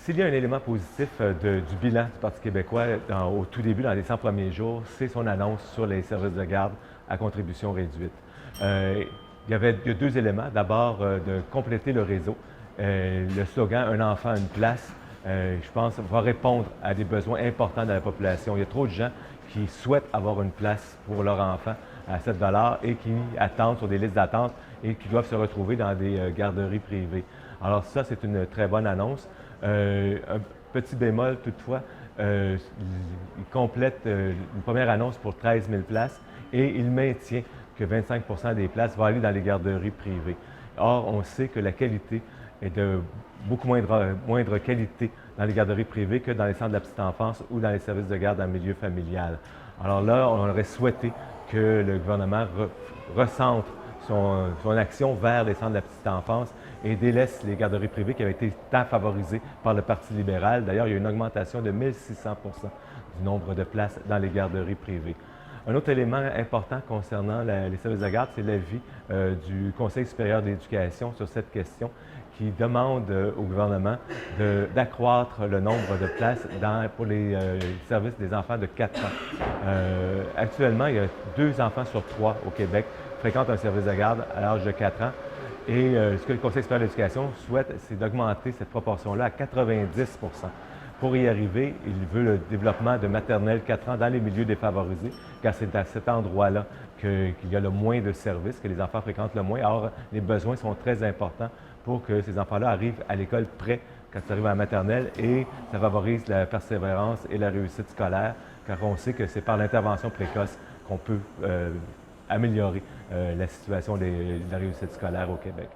S'il y a un élément positif du bilan du Parti québécois au tout début, dans les 100 premiers jours, c'est son annonce sur les services de garde à contribution réduite. Euh, il y a deux éléments. D'abord, de compléter le réseau. Le slogan « Un enfant, une place », je pense, va répondre à des besoins importants de la population. Il y a trop de gens qui souhaitent avoir une place pour leur enfant à 7 et qui attendent sur des listes d'attente et qui doivent se retrouver dans des garderies privées. Alors ça, c'est une très bonne annonce. Un petit bémol toutefois, il complète une première annonce pour 13 000 places et il maintient que 25 des places vont aller dans les garderies privées. Or, on sait que la qualité est de beaucoup moindre qualité dans les garderies privées que dans les centres de la petite enfance ou dans les services de garde en milieu familial. Alors là, on aurait souhaité que le gouvernement recentre son action vers les centres de la petite enfance et délaisse les garderies privées qui avaient été tant favorisées par le Parti libéral. D'ailleurs, il y a eu une augmentation de 1600 du nombre de places dans les garderies privées. Un autre élément important concernant les services de garde, c'est l'avis du Conseil supérieur de l'éducation sur cette question qui demande au gouvernement d'accroître le nombre de places pour les services des enfants de 4 ans. Actuellement, il y a 2 enfants sur 3 au Québec qui fréquentent un service de garde à l'âge de 4 ans. Et ce que le Conseil supérieur de l'éducation souhaite, c'est d'augmenter cette proportion-là à 90 Pour y arriver, il veut le développement de maternelle 4 ans dans les milieux défavorisés, car c'est à cet endroit-là qu'il y a le moins de services, que les enfants fréquentent le moins. Or, les besoins sont très importants pour que ces enfants-là arrivent à l'école prêts quand ils arrivent à la maternelle et ça favorise la persévérance et la réussite scolaire, car on sait que c'est par l'intervention précoce qu'on peut améliorer la situation de la réussite scolaire au Québec.